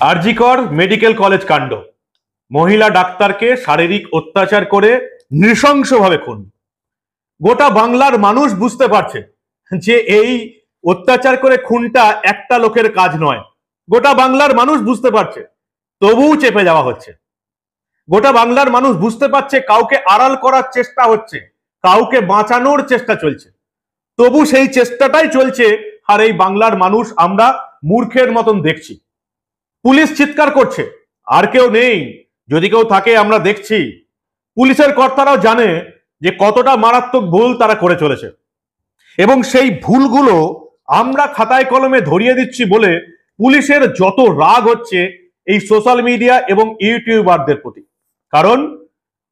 RG Kar medical college কাণ্ড, মহিলা ডাক্তারকে শারীরিক অত্যাচার করে নৃশংসভাবে খুন। গোটা বাংলার মানুষ বুঝতে পারছে যে এই অত্যাচার করে খুনটা একটা লোকের কাজ নয়। গোটা বাংলার মানুষ বুঝতে পারছে, তবুও চেপে যাওয়া হচ্ছে। গোটা বাংলার মানুষ বুঝতে পারছে কাউকে আড়াল করার চেষ্টা হচ্ছে, কাউকে বাঁচানোর চেষ্টা চলছে, তবু সেই চেষ্টাটাই চলছে। আর এই বাংলার মানুষ আমরা মূর্খের মতন দেখছি। পুলিশ চিৎকার করছে, আর কেউ নেই, যদি কেউ থাকে আমরা দেখছি। পুলিশের কর্তারাও জানে যে কতটা মারাত্মক ভুল তারা করে চলেছে, এবং সেই ভুলগুলো আমরা খাতায় কলমে ধরিয়ে দিচ্ছি বলে পুলিশের যত রাগ হচ্ছে এই সোশ্যাল মিডিয়া এবং ইউটিউবারদের প্রতি।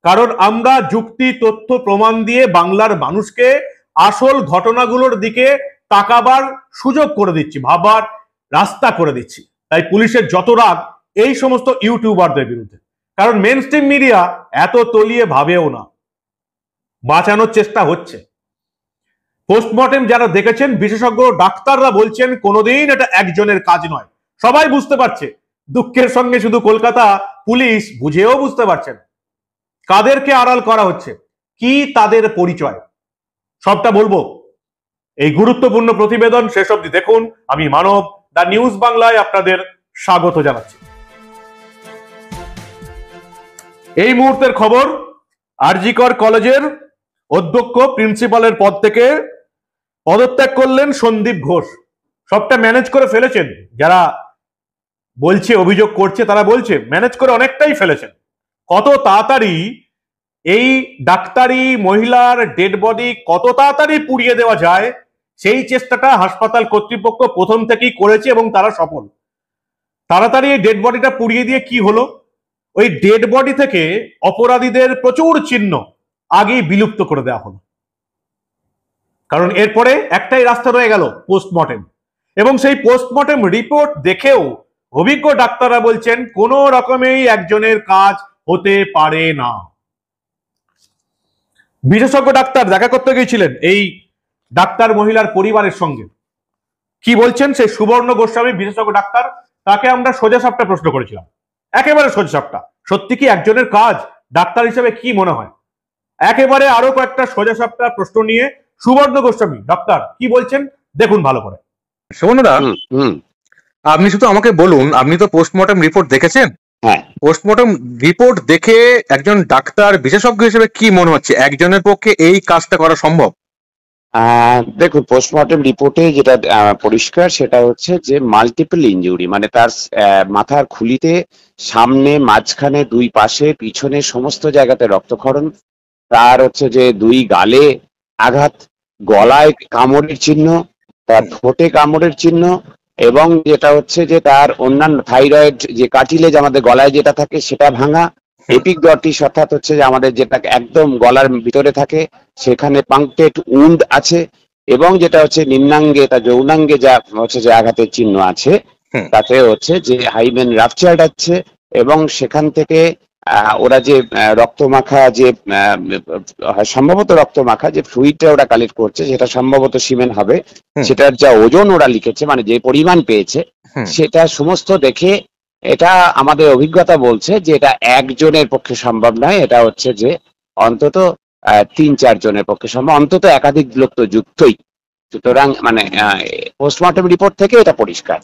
কারণ আমরা যুক্তি, তথ্য, প্রমাণ দিয়ে বাংলার মানুষকে আসল ঘটনাগুলোর দিকে তাকাবার সুযোগ করে দিচ্ছি, ভাবার রাস্তা করে দিচ্ছি। তাই পুলিশের যত রাগ এই সমস্ত ইউটিউবারদের বিরুদ্ধে। কারণ মেন স্ট্রিম মিডিয়া এত তলিয়ে ভাবেও না, বাঁচানোর চেষ্টা হচ্ছে। পোস্টমর্টেম যারা দেখেছেন, বিশেষজ্ঞ ডাক্তাররা বলছেন কোনোদিন এটা একজনের কাজ নয়। সবাই বুঝতে পারছে, দুঃখের সঙ্গে শুধু কলকাতা পুলিশ বুঝেও বুঝতে পারছেন কাদেরকে আড়াল করা হচ্ছে, কি তাদের পরিচয়। সবটা বলবো এই গুরুত্বপূর্ণ প্রতিবেদন শেষ অবধি দেখুন। আমি মানব, দা নিউজ বাংলায় আপনাদের স্বাগত জানাচ্ছি। এই মুহূর্তের খবর, আরজিকর কলেজের অধ্যক্ষ প্রিন্সিপালের পদ থেকে পদত্যাগ করলেন সন্দীপ ঘোষ। সবটা ম্যানেজ করে ফেলেছেন, যারা বলছে, অভিযোগ করছে, তারা বলছে ম্যানেজ করে অনেকটাই ফেলেছেন। কত তাড়াতাড়ি এই ডাক্তারি মহিলার ডেড বডি কত তাড়াতাড়ি পুড়িয়ে দেওয়া যায়, সেই চেষ্টাটা হাসপাতাল কর্তৃপক্ষ প্রথম থেকেই করেছে এবং তারা সফল। তাড়াতাড়ি এই ডেড বডিটা পুড়িয়ে দিয়ে কি হলো, ওই ডেড বডি থেকে অপরাধীদের প্রচুর চিহ্ন আগেই বিলুপ্ত করে দেওয়া হলো। কারণ এরপরে একটাই রাস্তা রয়ে গেল, পোস্টমর্টেম। এবং সেই পোস্টমর্টেম রিপোর্ট দেখেও অভিজ্ঞ ডাক্তাররা বলছেন কোনো রকমেই একজনের কাজ হতে পারে না। বিশেষজ্ঞ ডাক্তার দেখা করতে গিয়েছিলেন এই ডাক্তার মহিলার পরিবারের সঙ্গে। কি বলছেন সেই সুবর্ণ গোস্বামী বিশেষজ্ঞ ডাক্তার, তাকে আমরা সোজা সাপটা প্রশ্ন করেছিলাম, একেবারে সোজা সাপটা, সত্যি কি একজনের কাজ? ডাক্তার হিসেবে কি মনে হয়? একেবারে আরো কয়েকটা সোজা সাপটা প্রশ্ন নিয়ে সুবর্ণ গোস্বামী ডাক্তার কি বলছেন দেখুন ভালো করে। সুবর্ণদা, আপনি শুধু আমাকে বলুন, আপনি তো পোস্টমর্টম রিপোর্ট দেখেছেন। হ্যাঁ, পোস্টমর্টম রিপোর্ট দেখে একজন ডাক্তার বিশেষজ্ঞ হিসেবে কি মনে হচ্ছে, একজনের পক্ষে এই কাজটা করা সম্ভব? দেখুন, পোস্টমর্টম রিপোর্টে যেটা পরিষ্কার সেটা হচ্ছে যে মাল্টিপল ইনজুরি, মানে তার মাথার খুলিতে সামনে, মাঝখানে, দুই পাশে, পিছনে সমস্ত জায়গাতে রক্তক্ষরণ, তার হচ্ছে যে দুই গালে আঘাত, গলায় কামড়ের চিহ্ন, তার ঠোঁটে কামড়ের চিহ্ন, এবং যেটা হচ্ছে যে তার অন্যান্য থাইরয়েড যে কার্টিলেজ আমাদের গলায় যেটা থাকে সেটা ভাঙা, এপিগ্লটিস অর্থাৎ হচ্ছে যে আমাদের যেটা একদম গলার ভিতরে থাকে সেখানে পাংক্টেড উন্ড আছে, এবং যেটা হচ্ছে নিম্নাঙ্গে, তার যৌনাঙ্গে যা হচ্ছে যে আঘাতের চিহ্ন আছে, তাতে হচ্ছে যে হাইমেন রাপচার্ড আছে, এবং সেখান থেকে ওরা যে রক্তমাখা, যে সম্ভবত রক্তমাখা যে ফ্লুইডটা ওরা কালেক্ট করছে সেটা সম্ভবত সিমেন হবে, সেটার যা ওজন ওরা লিখেছে, মানে যে পরিমাণ পেয়েছে, সেটা সমস্ত দেখে এটা আমাদের অভিজ্ঞতা বলছে যে এটা একজনের পক্ষে সম্ভব নয়, এটা হচ্ছে যে অন্তত 3-4 জনের পক্ষে সম্ভব, অন্তত একাধিক লোক তো যুক্তই। সুতরাং মানে পোস্টমর্টম রিপোর্ট থেকে এটা পরিষ্কার।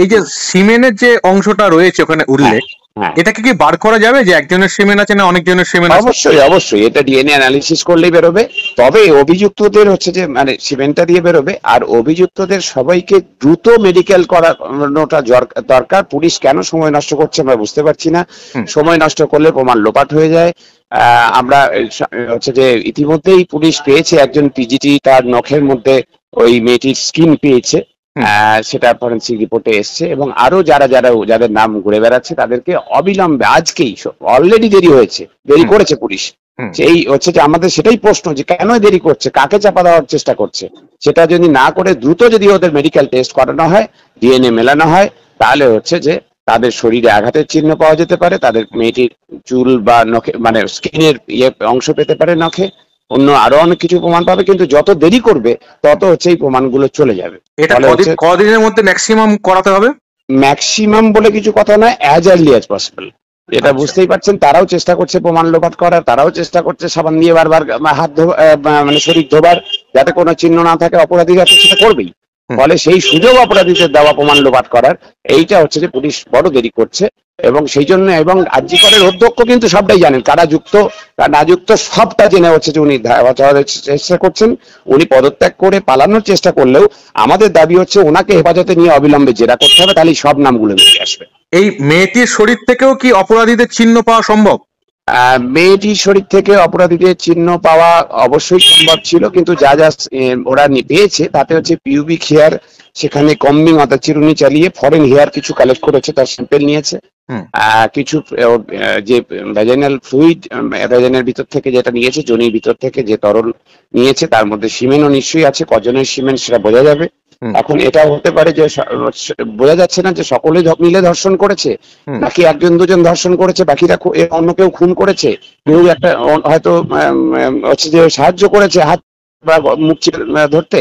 এই যে সিমেনের যে অংশটা রয়েছে ওখানে উল্লেখ, এটাকে কি বার করা যাবে যে একজনের সিমেন আছে না অনেকজনের সিমেন আছে? অবশ্যই অবশ্যই, এটা ডিএনএ অ্যানালিসিস করলেই বেরোবে। তবে অভিযুক্তদের হচ্ছে যে মানে সিমেনটা দিয়ে বেরোবে, আর অভিযুক্তদের সবাইকে দ্রুত মেডিকেল করানোটা দরকার। পুলিশ কেন সময় নষ্ট করছে আমরা বুঝতে পারছি না। সময় নষ্ট করলে প্রমাণ লোপাট হয়ে যায়। আমরা হচ্ছে যে ইতিমধ্যেই পুলিশ পেয়েছে একজন পিজিটি, তার নখের মধ্যে ওই মেয়েটির স্কিন পেয়েছে, সেটা ফরেন্সিক রিপোর্টে এসছে, এবং আরো যাদের নাম ঘুরে বেড়াচ্ছে তাদেরকে অবিলম্বে, আজকেই, অলরেডি দেরি করেছে পুলিশ। এই হচ্ছে যে আমাদের সেটাই প্রশ্ন যে কেন দেরি করছে, কাকে চাপা দেওয়ার চেষ্টা করছে, সেটা যদি না করে দ্রুত যদি ওদের মেডিকেল টেস্ট করানো হয়, ডিএনএ মেলানো হয়, তাহলে হচ্ছে যে তাদের শরীরে আঘাতের চিহ্ন পাওয়া যেতে পারে, তাদের মেয়েটির চুল বা নখে মানে স্কিনের অংশ পেতে পারে নখে, অন্য আরো অনেক কিছু প্রমাণ পাবে। কিন্তু যত দেরি করবে তত হচ্ছে এই প্রমাণগুলো চলে যাবে। এটা কদিনের মধ্যে ম্যাক্সিমাম করাতে হবে? ম্যাক্সিমাম বলে কিছু কথা নয়, অ্যাজ আর্লি অ্যাজ পসিবল। এটা বুঝতেই পারছেন, তারাও চেষ্টা করছে প্রমাণ লোপাট করার, তারাও চেষ্টা করছে সাবান দিয়ে বারবার হাত মানে শরীর ধোবার, যাতে কোনো চিহ্ন না থাকে। অপরাধীরা তো সেটা করবেই, ফলে সেই সুযোগ অপরাধীদের দেওয়া প্রমাণ লোপাট করার, এইটা হচ্ছে যে পুলিশ বড় দেরি করছে। এবং সেই জন্য, এবং আরজি করের অধ্যক্ষ কিন্তু সবটাই জানেন, কারা যুক্ত কারা না যুক্ত সবটা জেনে হচ্ছে যে উনি চেষ্টা করছেন। উনি পদত্যাগ করে পালানোর চেষ্টা করলেও আমাদের দাবি হচ্ছে ওনাকে হেফাজতে নিয়ে অবিলম্বে জেরা করতে হবে, তাহলে সব নামগুলো বেরিয়ে আসবে। এই মেয়েটির শরীর থেকেও কি অপরাধীদের চিহ্ন পাওয়া সম্ভব? মেয়েটির শরীর থেকে অপরাধীদের চিহ্ন পাওয়া অবশ্যই সম্ভব ছিল, কিন্তু যা যা ওরা পেয়েছে তাতে হচ্ছে পিউবিক হেয়ার, সেখানে কম্বিং অর্থাৎ চিরুনি চালিয়ে ফরেন হেয়ার কিছু কালেক্ট করেছে, তার স্যাম্পেল নিয়েছে। কিছু যে ভ্যাজাইনাল ফ্লুইড, ভ্যাজাইনার ভিতর থেকে যেটা নিয়েছে, যোনির ভিতর থেকে যে তরল নিয়েছে, তার মধ্যে সিমেন্টও নিশ্চয়ই আছে। কজনের সিমেন্ট সেটা বোঝা যাবে। এখন এটাও হতে পারে যে বোঝা যাচ্ছে না যে সকলে মিলে ধর্ষণ করেছে, নাকি একজন দুজন ধর্ষণ করেছে, বাকিরা অন্য কেউ খুন করেছে, কেউ একটা হয়তো হচ্ছে যে সাহায্য করেছে হাত বা মুখ ধরতে।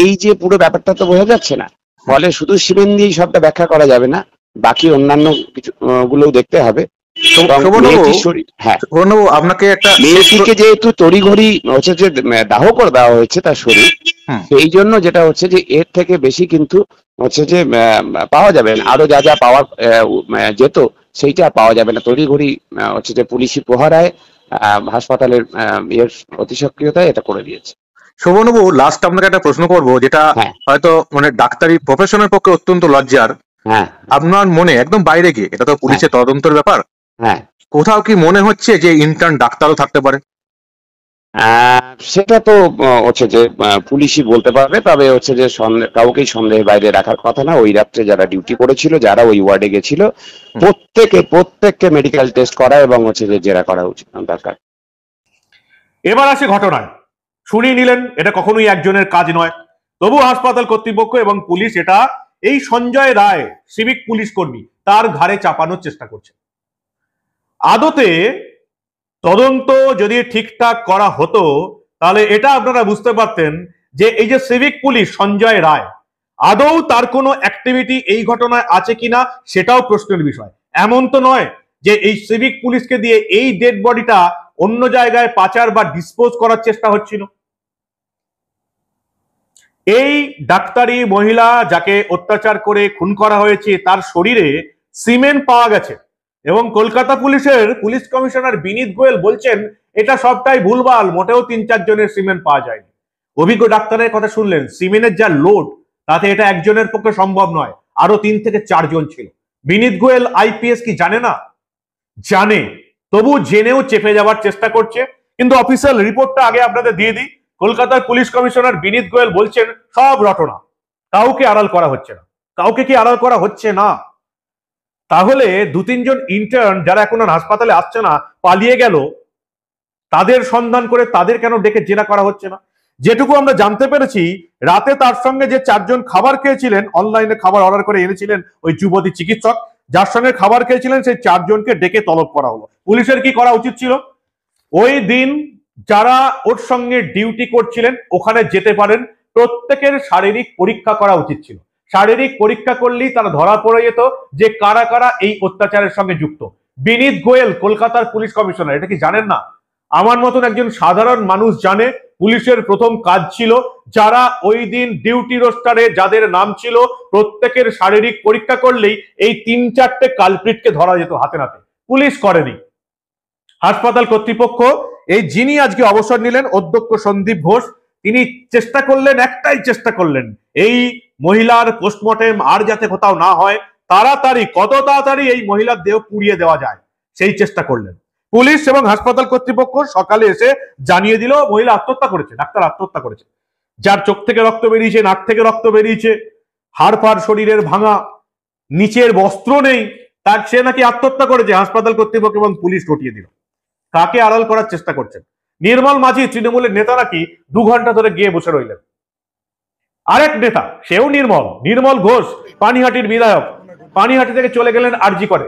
এই যে পুরো ব্যাপারটা তো বোঝা যাচ্ছে না, ফলে শুধু সিমেন্ট দিয়েই সবটা ব্যাখ্যা করা যাবে না, বাকি অন্যান্য কিছু গুলোও দেখতে হবে। আপনাকে একটা মেয়েটিকে যেহেতু তড়িঘড়ি হচ্ছে যে দাহ করে দেওয়া হয়েছে তার শরীর, সেই জন্য যেটা হচ্ছে যে এর থেকে বেশি কিন্তু হচ্ছে যে পাওয়া যাবে না। আরো যা যা পাওয়া যেত সেইটা পাওয়া যাবে না। তড়িঘড়ি হচ্ছে যে পুলিশি প্রহরায় হাসপাতালের এর অতি সক্রিয়তায় এটা করে দিয়েছে। শোভনবাবু, লাস্ট আপনাকে একটা প্রশ্ন করবো, যেটা হয়তো মানে ডাক্তারি প্রফেশনের পক্ষে অত্যন্ত লজ্জার। আপনার মনে একদম বাইরে গিয়ে, এটা তো পুলিশের তদন্তের ব্যাপার, কোথাও কি মনে হচ্ছে যে ইন্টার্ন ডাক্তারও থাকতে পারে? সেটা তো হচ্ছে যে পুলিশই বলতে পারবে, তবে হচ্ছে যে কাউকেই সন্দেহের বাইরে রাখার কথা না। ওই রাত্রে যারা ডিউটি করেছিল, যারা ওই ওয়ার্ডে গেছিল, প্রত্যেককে মেডিকেল টেস্ট করা এবং হচ্ছে যে জেরা করা উচিত দরকার। এবার আসে ঘটনায়। শুনিয়ে নিলেন, এটা কখনোই একজনের কাজ নয়। তবু হাসপাতাল কর্তৃপক্ষ এবং পুলিশ এটা এই সঞ্জয় রায়, সিভিক পুলিশ কর্মী, তার ঘাড়ে চাপানোর চেষ্টা করছে। আদতে তদন্ত যদি ঠিকঠাক করা হতো, তাহলে এটা আপনারা বুঝতে পারতেন যে এই যে সিভিক পুলিশ সঞ্জয় রায়, আদৌ তার কোনো অ্যাক্টিভিটি এই ঘটনায় আছে কিনা সেটাও প্রশ্নের বিষয়। এমন তো নয় যে এই সিভিক পুলিশকে দিয়ে এই ডেড বডিটা অন্য জায়গায় পাচার বা ডিসপোজ করার চেষ্টা হচ্ছিল। এই ডাক্তারি মহিলা যাকে অত্যাচার করে খুন করা হয়েছে, তার শরীরে সিমেন্ট পাওয়া গেছে এবং কলকাতা পুলিশের পুলিশ কমিশনার বিনীত গোয়েল বলছেন এটা সবটাই ভুলভাল, মোটেও 3-4 জনের সিমেন্ট পাওয়া যায়নি। অভিজ্ঞ ডাক্তারের কথা শুনলেন, সিমেন্টের যা লোড তাতে এটা একজনের পক্ষে সম্ভব নয়, আরো 3 থেকে 4 জন ছিল। বিনীত গোয়েল আইপিএস কি জানে না? জানে, তবু জেনেও চেপে যাওয়ার চেষ্টা করছে। কিন্তু অফিসিয়াল রিপোর্টটা আগে আপনাদের দিয়ে দিই। কলকাতার পুলিশ কমিশনার বিনীত গোয়েল বলছেন সব রটনা, কাউকে আড়াল করা হচ্ছে না। কাউকে কি আড়াল করা হচ্ছে না? তাহলে 2-3 জন ইন্টার্ন যারা এখন আর হাসপাতালে আসছে না, পালিয়ে গেল, তাদের সন্ধান করে তাদের কেন ডেকে জেরা করা হচ্ছে না? যেটুকু আমরা জানতে পেরেছি, রাতে তার সঙ্গে যে 4 জন খাবার খেয়েছিলেন, অনলাইনে খাবার অর্ডার করে এনেছিলেন ওই যুবতী চিকিৎসক, যার সঙ্গে খাবার খেয়েছিলেন, সেই 4 জনকে ডেকে তলব করা হলো। পুলিশের কি করা উচিত ছিল? ওই দিন যারা ওর সঙ্গে ডিউটি করছিলেন ওখানে যেতে পারেন, প্রত্যেকের শারীরিক পরীক্ষা করা উচিত ছিল। শারীরিক পরীক্ষা করলেই তারা ধরা পড়ে যেত যে কারা কারা এই অত্যাচারের সঙ্গে যুক্ত। বিনীত গোয়েল কলকাতার পুলিশ কমিশনার, এটা কি জানেন না? আমার মতন একজন সাধারণ মানুষ জানে, পুলিশের প্রথম কাজ ছিল যারা ওই দিন ডিউটি রোস্টারে যাদের নাম ছিল প্রত্যেকের শারীরিক পরীক্ষা করলেই এই 3-4টে কালপ্রিটকে ধরা যেত হাতে নাতে। পুলিশ করেনি। হাসপাতাল কর্তৃপক্ষ, এই যিনি আজকে অবসর নিলেন অধ্যক্ষ সন্দীপ ঘোষ, তিনি চেষ্টা করলেন, একটাই চেষ্টা করলেন, এই মহিলার পোস্টমর্টেম আর যাতে কোথাও না হয়, তাড়াতাড়ি, কত তাড়াতাড়ি এই মহিলার দেহ পুড়িয়ে দেওয়া যায় সেই চেষ্টা করলেন। পুলিশ এবং হাসপাতাল কর্তৃপক্ষ সকালে এসে জানিয়ে দিল মহিলা আত্মহত্যা করেছে, ডাক্তার আত্মহত্যা করেছে। যার চোখ থেকে রক্ত বেরিয়েছে, নাক থেকে রক্ত বেরিয়েছে, হাড় শরীরের ভাঙা, নিচের বস্ত্র নেই, তার সে নাকি আত্মহত্যা করেছে। হাসপাতাল কর্তৃপক্ষ এবং পুলিশ রটিয়ে দিল। কাকে আড়াল করার চেষ্টা করছেন? নির্মল মাঝি, তৃণমূলের নেতা, নাকি 2 ঘন্টা ধরে গিয়ে বসে রইলেন। আরেক নেতা, সেও নির্মল ঘোষ, পানিহাটির বিধায়ক, পানিহাটি থেকে চলে গেলেন আরজি করে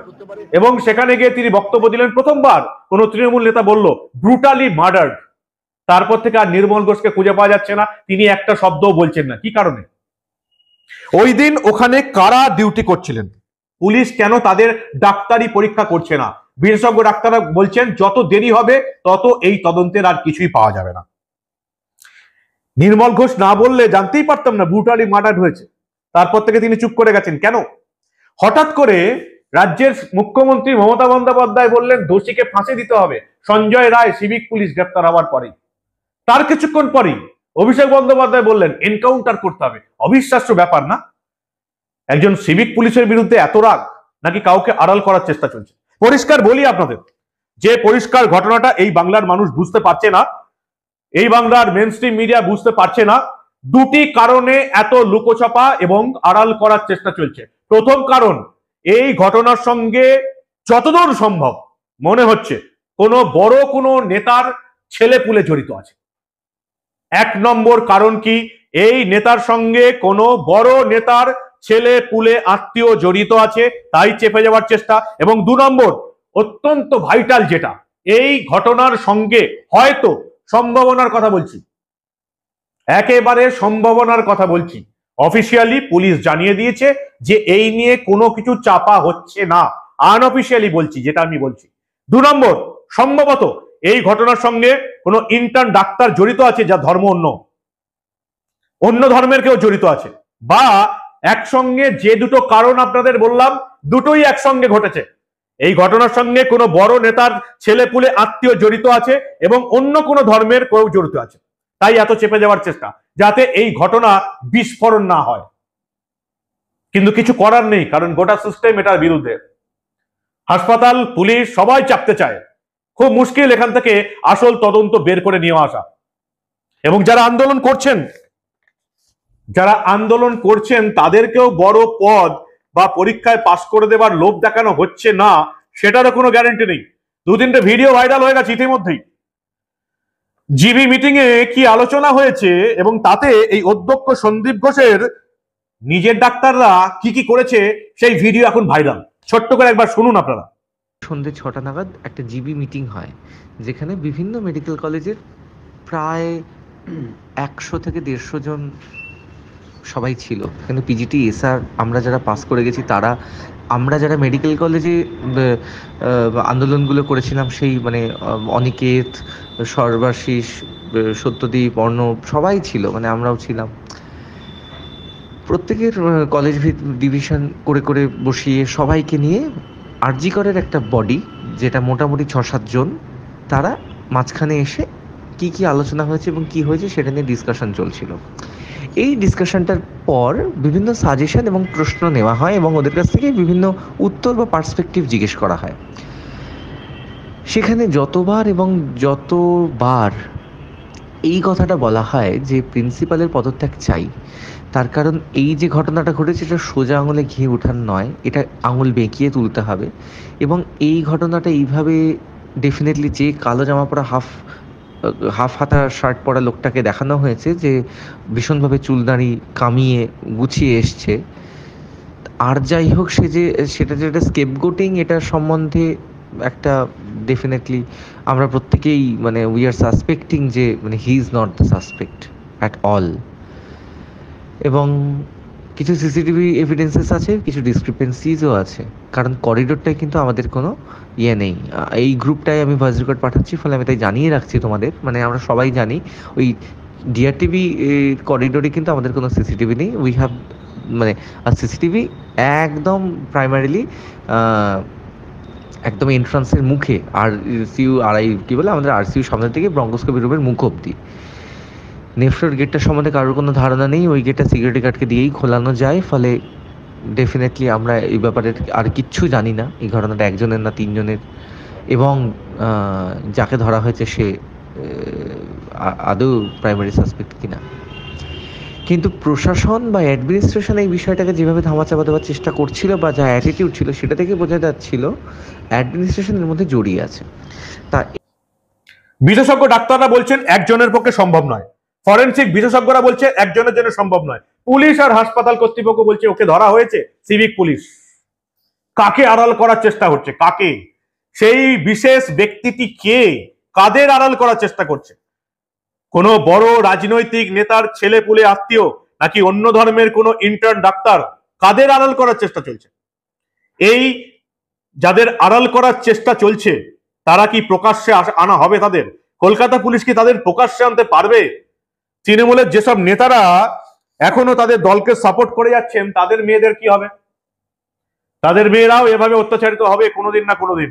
এবং সেখানে গিয়ে তিনি বক্তব্য দিলেন। প্রথমবার কোন তৃণমূল নেতা বলল ব্রুটালি মার্ডার্ড। তারপর থেকে আর নির্মল ঘোষকে খুঁজে পাওয়া যাচ্ছে না, তিনি একটা শব্দও বলছেন না। কি কারণে? ওই দিন ওখানে কারা ডিউটি করছিলেন? পুলিশ কেন তাদের ডাক্তারি পরীক্ষা করছে না? বিশেষজ্ঞ ডাক্তাররা বলছেন যত দেরি হবে তত এই তদন্তের আর কিছুই পাওয়া যাবে না। নির্মল ঘোষ না বললে জানতেই পারতাম না ব্রুটালি মার্ডার হয়েছে। তারপর থেকে তিনি চুপ করে গেছেন কেন? হঠাৎ করে রাজ্যের মুখ্যমন্ত্রী মমতা বন্দ্যোপাধ্যায় বললেন দোষীকে ফাঁসি দিতে হবে সঞ্জয় রায় সিভিক পুলিশ গ্রেপ্তার হওয়ার পরেই। তার কিছুক্ষণ পরেই অভিষেক বন্দ্যোপাধ্যায় বললেন এনকাউন্টার করতে হবে। অবিশ্বাস্য ব্যাপার না? একজন সিভিক পুলিশের বিরুদ্ধে এত রাগ, নাকি কাউকে আড়াল করার চেষ্টা চলছে? পরিষ্কার বলি আপনাদের, যে পরিষ্কার ঘটনাটা এই বাংলার মানুষ বুঝতে পারছে না, এই বাংলার মেনস্ট্রিম মিডিয়া বুঝতে পারছে না। দুটি কারণে এত লুকোছাপা এবং আড়াল করার চেষ্টা চলছে। প্রথম কারণ, এই ঘটনার সঙ্গে যতদূর সম্ভব মনে হচ্ছে কোনো বড় কোনো নেতার ছেলেপুলে জড়িত আছে। এক নম্বর কারণ কি, এই নেতার সঙ্গে কোনো বড় নেতার ছেলে পুলে আত্মীয় জড়িত আছে, তাই চেপে যাওয়ার চেষ্টা। এবং দু নম্বর, অত্যন্ত ভাইটাল যেটা, এই ঘটনার সঙ্গে হয়তো সম্ভাবনার কথা বলছি, একেবারে সম্ভাবনার কথা বলছি, অফিসিয়ালি পুলিশ জানিয়ে দিয়েছে যে এই নিয়ে কোনো কিছু চাপা হচ্ছে না। আনঅফিসিয়ালি বলছি, যেটা আমি বলছি। দু নম্বর, সম্ভবত এই ঘটনার সঙ্গে কোনো ইন্টার্ন ডাক্তার জড়িত আছে, যা ধর্ম অন্য ধর্মের কেউ জড়িত আছে, বা একসঙ্গে যে দুটো কারণ আপনাদের বললাম দুটোই একসঙ্গে ঘটেছে। এই ঘটনার সঙ্গে কোনো বড় নেতার ছেলেপুলে আত্মীয় জড়িত আছে এবং অন্য কোনো ধর্মের কেউ জড়িত আছে, তাই এত চেপে যাওয়ার চেষ্টা, যাতে এই ঘটনা বিস্ফোরণ না হয়। কিন্তু কিছু করার নেই, কারণ গোটা সিস্টেম এটার বিরুদ্ধে। হাসপাতাল, পুলিশ সবাই চাপতে চায়। খুব মুশকিল এখান থেকে আসল তদন্ত বের করে নিয়ে আসা। এবং যারা আন্দোলন করছেন তাদেরকেও বড় পদ বা পরীক্ষায় পাশ করে দেবার লোভ দেখানো হচ্ছে না, সেটারও কোনো গ্যারান্টি নেই। দু তিনটে ভিডিও ভাইরাল হয়ে গেছে ইতিমধ্যেই। জিবি মিটিং এ কি আলোচনা হয়েছে এবং তাতে এই অধ্যক্ষ সন্দীপ ঘোষের নিজের ডাক্তাররা কি কি করেছে সেই ভিডিও এখন ভাইরাল। ছোট্ট করে একবার শুনুন আপনারা। সন্ধ্যে 6টা নাগাদ একটা জিবি মিটিং হয়, যেখানে বিভিন্ন মেডিকেল কলেজের প্রায় 100 থেকে 150 জন সবাই ছিল। এখানে পিজিটি, এসআর, আমরা যারা পাস করে গেছি তারা, আমরা যারা মেডিকেল কলেজে আন্দোলনগুলো করেছিলাম, সেই মানে অনিকেত, সর্বাশিস, সত্যদীপ, অর্ণব সবাই ছিল, মানে আমরাও ছিলাম। প্রত্যেকের কলেজ ডিভিশন করে করে বসিয়ে সবাইকে নিয়ে আরজি করের একটা বডি, যেটা মোটামুটি 6-7 জন, তারা মাঝখানে এসে কি কি আলোচনা হয়েছে এবং কি হয়েছে সেটা নিয়ে ডিসকাশন চলছিল। এই ডিসকাশনটার পর বিভিন্ন সাজেশন এবং প্রশ্ন নেওয়া হয় এবং ওদের কাছ থেকে বিভিন্ন উত্তর বা পার্সপেক্টিভ জিজ্ঞেস করা হয়। সেখানে যতবার এই কথাটা বলা হয় যে প্রিন্সিপালের পদত্যাগ চাই, তার কারণ এই যে ঘটনাটা ঘটেছে এটা সোজা আঙুলে ঘি উঠান নয়, এটা আঙুল বেঁকিয়ে তুলতে হবে। এবং এই ঘটনাটা এইভাবে ডেফিনেটলি যে কালো জামা পরা হাফ হাতা শার্ট পরা লোকটাকে দেখানো হয়েছে যে ভীষণভাবে চুলদাড়ি কামিয়ে গুছিয়ে এসছে, আর যাই হোক সেটা যেটা স্কেপগোটিং, এটার সম্বন্ধে একটা ডেফিনেটলি আমরা প্রত্যেকেই মানে উই আর সাসপেক্টিং যে মানে he is not the suspect at all. এবং কিছু সিসিটিভি এভিডেন্সেস আছে, কিছু ডিসক্রিপেন্সিজও আছে, কারণ করিডোরটায় কিন্তু আমাদের কোনো ইয়ে নেই। এই গ্রুপটায় আমি ভয়েস রেকর্ড পাঠাচ্ছি, ফলে আমি তাই জানিয়ে রাখছি তোমাদের, মানে আমরা সবাই জানি ওই ডিআরটিভি করিডোরে কিন্তু আমাদের কোনো সিসিটিভি নেই। উই হ্যাভ মানে সিসিটিভি একদম প্রাইমারিলি একদম এন্ট্রান্সের মুখে, আমাদের আরসিইউ সামনে থেকে ব্রঙ্কোস্কোপি রুমের মুখ অবধি। নেফ্রোর গেটটার সম্বন্ধে কারোর কোনো ধারণা নেই, ওই গেটটা সিকিউরিটি গার্ডকে দিয়েই খোলানো যায়, ফলে ডেফিনেটলি আমরা এই ব্যাপারে আর কিচ্ছু জানি না, এই ঘটনাটা একজনের না 3 জনের, এবং যাকে ধরা হয়েছে সে আদৌ প্রাইমারি সাসপেক্ট কিনা। কিন্তু প্রশাসন বা অ্যাডমিনিস্ট্রেশন এই বিষয়টাকে যেভাবে ধামাচাপা দেওয়ার চেষ্টা করছিল বা যা অ্যাটিটিউড ছিল, সেটা থেকে বোঝা যাচ্ছিল অ্যাডমিনিস্ট্রেশনের মধ্যে জড়িয়ে আছে। তা বিশেষজ্ঞ ডাক্তাররা বলছেন একজনের পক্ষে সম্ভব নয়, ফরেনসিক বিশেষজ্ঞরা বলছে একজনের জন্য সম্ভব নয়, পুলিশ আর হাসপাতাল কর্তৃপক্ষ বলছে ওকে ধরা হয়েছে সিভিক পুলিশ। কাকে আড়াল করার চেষ্টা হচ্ছে? কাকে? সেই বিশেষ ব্যক্তিটি কে? কাদের আড়াল করার চেষ্টা করছে? কোনো বড় রাজনৈতিক নেতার ছেলে পুলে আত্মীয়, নাকি অন্য ধর্মের কোনো ইন্টার্ন ডাক্তার, কাদের আড়াল করার চেষ্টা চলছে? এই যাদের আড়াল করার চেষ্টা চলছে তারা কি প্রকাশ্যে আনা হবে? তাদের কলকাতা পুলিশ কি তাদের প্রকাশ্যে আনতে পারবে? তৃণমূলের যেসব নেতারা এখনো তাদের দলকে সাপোর্ট করে যাচ্ছেন তাদের মেয়েদের কি হবে? তাদের মেয়েরাও এভাবে অত্যাচারিত হবে কোনোদিন না কোনোদিন,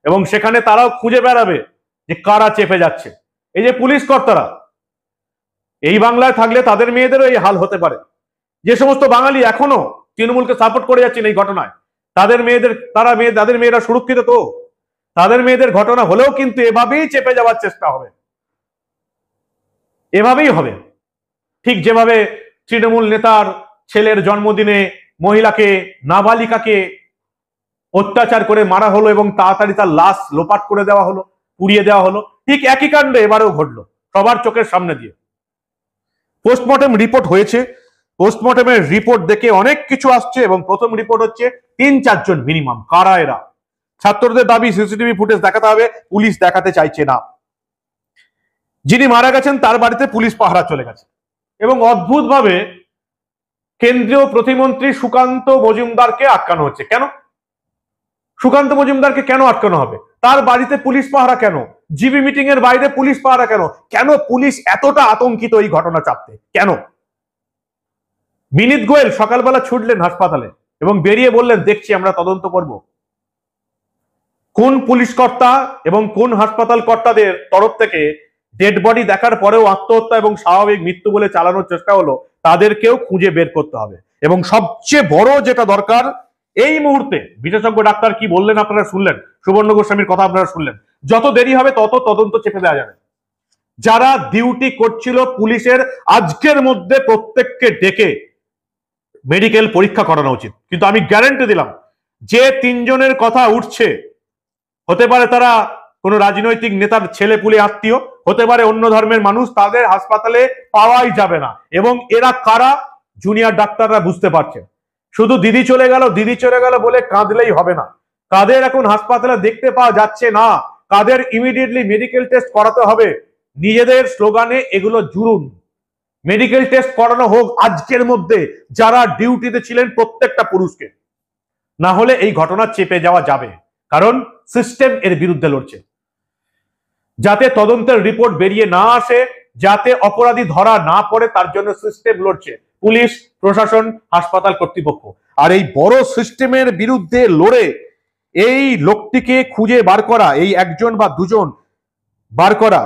এবং সেখানে তারাও খুঁজে বেড়াবে যে কারা চেপে যাচ্ছে। এই যে পুলিশ কর্তারা এই বাংলায় থাকলে তাদের মেয়েদেরও এই হাল হতে পারে। যে সমস্ত বাঙালি এখনো তৃণমূলকে সাপোর্ট করে যাচ্ছেন এই ঘটনায়, তাদের মেয়েরা সুরক্ষিত তো? তাদের মেয়েদের ঘটনা হলেও কিন্তু এভাবেই চেপে যাওয়ার চেষ্টা হবে, এভাবেই হবে। ঠিক যেভাবে তৃণমূল নেতার ছেলের জন্মদিনে মহিলাকে, নাবালিকাকে অত্যাচার করে মারা হলো এবং তাড়াতাড়ি তার লাশ লোপাট করে দেওয়া হলো, পুড়িয়ে দেওয়া হলো, ঠিক একই কাণ্ড এবারেও ঘটলো সবার চোখের সামনে দিয়ে। পোস্টমর্টেম রিপোর্ট হয়েছে, পোস্টমর্টেমের রিপোর্ট দেখে অনেক কিছু আসছে, এবং প্রথম রিপোর্ট হচ্ছে 3-4 জন মিনিমাম। কারা এরা? ছাত্রদের দাবি সিসিটিভি ফুটেজ দেখাতে হবে, পুলিশ দেখাতে চাইছে না। যিনি মারা গেছেন তার বাড়িতে পুলিশ পাহারা চলে গেছে, এবং অদ্ভুতভাবে কেন্দ্রীয় প্রতিমন্ত্রী সুকান্ত মজুমদারকে আটকানো হচ্ছে। কেন সুকান্ত মজুমদারকে কেন আটকানো হবে? তার বাড়িতে পুলিশ পাহারা কেন? জিবি মিটিং এর বাইরে পুলিশ পাহারা কেন? কেন পুলিশ এতটা আতঙ্কিত এই ঘটনা চাপতে? কেন? বিনীত গোয়েল সকালবেলা ছুটলেন হাসপাতালে এবং বেরিয়ে বললেন, দেখছি, আমরা তদন্ত করব। কোন পুলিশ কর্তা এবং কোন হাসপাতাল কর্তাদের তরফ থেকে ডেড বডি দেখার পরেও আত্মহত্যা এবং স্বাভাবিক মৃত্যু বলে চালানোর চেষ্টা হলো, তাদেরকেও খুঁজে বের করতে হবে। এবং সবচেয়ে বড় যেটা দরকার এই মুহূর্তে, বিশেষজ্ঞ ডাক্তার কি বললেন আপনারা শুনলেন, সুবর্ণ গোস্বামীর কথা আপনারা শুনলেন, যত দেরি হবে তত তদন্ত চেপে দেওয়া যাবে। যারা ডিউটি করছিল পুলিশের, আজকের মধ্যে প্রত্যেককে ডেকে মেডিকেল পরীক্ষা করানো উচিত। কিন্তু আমি গ্যারান্টি দিলাম, যে 3 জনের কথা উঠছে, হতে পারে তারা কোনো রাজনৈতিক নেতার ছেলে পুলে আত্মীয়, হতে পারে অন্য ধর্মের মানুষ, তাদের হাসপাতালে পাওয়াই যাবে না। এবং এরা কারা? জুনিয়র ডাক্তাররা বুঝতে পারছে। শুধু দিদি চলে গেল বলে কাঁদলেই হবে না। কাদের এখন হাসপাতালে দেখতে পাওয়া যাচ্ছে না, কাদের ইমিডিয়েটলি মেডিকেল টেস্ট করাতে হবে। নিজেদের স্লোগানে এগুলো জুড়ুন, মেডিকেল টেস্ট করানো হোক আজকের মধ্যে যারা ডিউটিতে ছিলেন প্রত্যেকটা পুরুষকে। না হলে এই ঘটনা চেপে যাওয়া যাবে, কারণ সিস্টেম এর বিরুদ্ধে লড়ছে। যাতে তদন্তের রিপোর্ট বেরিয়ে না আসে, যাতে অপরাধী ধরা না পড়ে, তার জন্য সিস্টেম লড়ছে, পুলিশ, প্রশাসন, হাসপাতাল কর্তৃপক্ষ। আর এই বড় সিস্টেমের বিরুদ্ধে লড়ে এই লোকটিকে খুঁজে বার করা, এই 1 জন বা 2 জন বার করা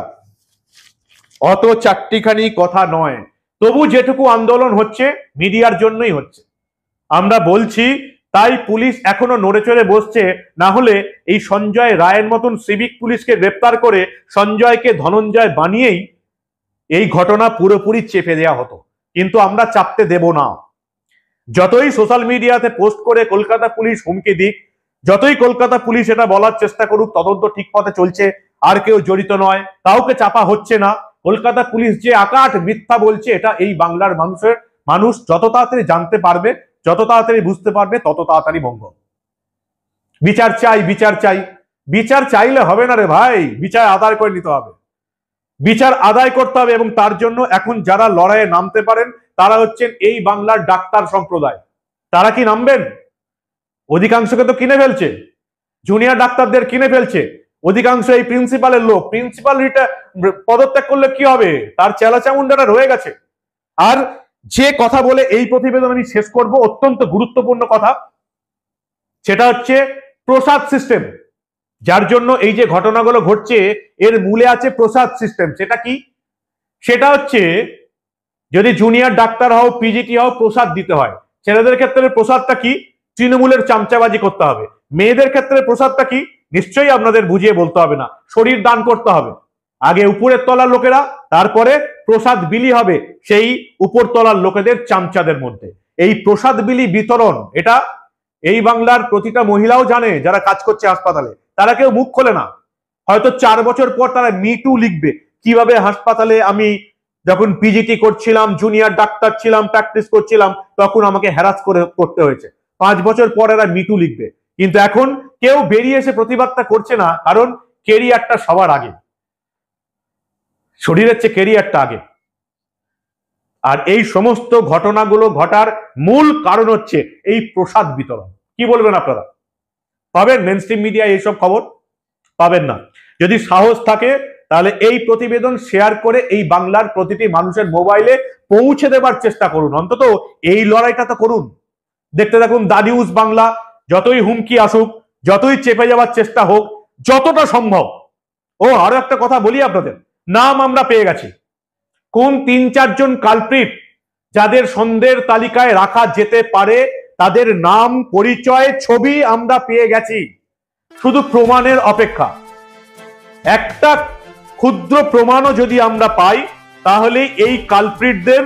অত চারটিখানি কথা নয়। তবু যেটুকু আন্দোলন হচ্ছে মিডিয়ার জন্যই হচ্ছে, আমরা বলছি। তাই পুলিশ এখনো নড়ে চড়ে বসছে। না হলে এই সঞ্জয় রায়ের মতন সিভিক পুলিশকে গ্রেপ্তার করে সঞ্জয়কে ধনঞ্জয় বানিয়েই এই ঘটনা পুরোপুরি চেপে দেওয়া হতো। কিন্তু আমরা চাপতে দেব না। যতই সোশ্যাল মিডিয়াতে পোস্ট করে কলকাতা পুলিশ হুমকি দিক, যতই কলকাতা পুলিশ এটা বলার চেষ্টা করুক তদন্ত ঠিক পথে চলছে, আর কেউ জড়িত নয়, কাউকে চাপা হচ্ছে না, কলকাতা পুলিশ যে আকাট মিথ্যা বলছে, এটা এই বাংলার মানুষ যত তাড়াতাড়ি জানতে পারবে, যত তাড়াতাড়ি বুঝতে পারবে, তত তাড়াতাড়ি মঙ্গল। বিচার চাই, বিচার চাই। বিচার চাইলে হবে না রে ভাই, বিচার আদায় করে নিতে হবে, বিচার আদায় করতে হবে। এবং তার জন্য এখন যারা লড়াইয়ে নামতে পারেন তারা হচ্ছেন এই বাংলার ডাক্তার সম্প্রদায়। তারা কি নামবেন? অধিকাংশকে তো কিনে ফেলছে, জুনিয়র ডাক্তারদের কিনে ফেলছে। অধিকাংশ এই প্রিন্সিপালের লোক। প্রিন্সিপাল পদত্যাগ করলে কি হবে? তার চেলা চামুন্ডারা রয়ে গেছে। আর যে কথা বলে এই প্রতিবেদন আমি শেষ করব, অত্যন্ত গুরুত্বপূর্ণ কথা, সেটা হচ্ছে প্রসাদ সিস্টেম। যার জন্য এই যে ঘটনাগুলো ঘটছে এর মূলে আছে প্রসাদ সিস্টেম। সেটা কি? সেটা হচ্ছে, যদি জুনিয়র ডাক্তার হও, পিজিটি হও, প্রসাদ দিতে হয়। ছেলেদের ক্ষেত্রে প্রসাদটা কি? তৃণমূলের চামচাবাজি করতে হবে। মেয়েদের ক্ষেত্রে প্রসাদটা কি? নিশ্চয়ই আপনাদের বুঝিয়ে বলতে হবে না, শরীর দান করতে হবে। আগে উপরের তলার লোকেরা, তারপরে প্রসাদ বিলি হবে সেই উপর তলার লোকেদের, চামচাদের মধ্যে। এই প্রসাদ বিলি বিতরণ, এটা এই বাংলার প্রতিটা মহিলাও জানে যারা কাজ করছে হাসপাতালে। তারা কেউ মুখ খোলে না। হয়তো 4 বছর পর তারা মিটু লিখবে, কিভাবে হাসপাতালে আমি যখন পিজিটি করছিলাম, জুনিয়র ডাক্তার ছিলাম, প্র্যাকটিস করছিলাম, তখন আমাকে হ্যারাস করতে হয়েছে। 5 বছর পর এরা মিটু লিখবে। কিন্তু এখন কেউ বেরিয়ে এসে প্রতিবাদটা করছে না, কারণ কেরিয়ারটা সবার আগে, শরীরের চেয়ে কেরিয়ারটা আগে। আর এই সমস্ত ঘটনাগুলো ঘটার মূল কারণ হচ্ছে এই প্রসাদ বিতরণ। কি বলবেন আপনারা? পাবেন মেইনস্ট্রিম মিডিয়ায় এইসব খবর? পাবেন না। যদি সাহস থাকে তাহলে এই প্রতিবেদন শেয়ার করে এই বাংলার প্রতিটি মানুষের মোবাইলে পৌঁছে দেবার চেষ্টা করুন, অন্তত এই লড়াইটা তো করুন। দেখতে থাকুন দা নিউজ বাংলা। যতই হুমকি আসুক, যতই চেপে যাওয়ার চেষ্টা হোক, যতটা সম্ভব। ও আরো একটা কথা বলি আপনাদের, নাম আমরা পেয়ে গেছি। কোন 3-4 জন কালপ্রিট যাদের সন্দেহের তালিকায় রাখা যেতে পারে তাদের নাম, পরিচয়, ছবি আমরা পেয়ে গেছি। শুধু প্রমাণের অপেক্ষা। একটা ক্ষুদ্র প্রমাণও যদি আমরা পাই তাহলে এই কালপ্রিটদের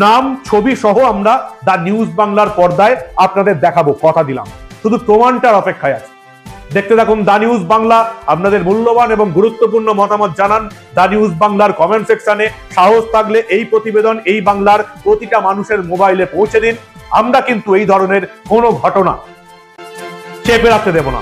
নাম, ছবি সহ আমরা দা নিউজ বাংলার পর্দায় আপনাদের দেখাবো, কথা দিলাম। শুধু প্রমাণটার অপেক্ষায় আছে। দেখতে থাকুন দা নিউজ বাংলা। আপনাদের মূল্যবান এবং গুরুত্বপূর্ণ মতামত জানান দা নিউজ বাংলার কমেন্ট সেকশনে। সাহস থাকলে এই প্রতিবেদন এই বাংলার প্রতিটা মানুষের মোবাইলে পৌঁছে দিন। আমরা কিন্তু এই ধরনের কোনো ঘটনা চেপে রাখতে দেব না।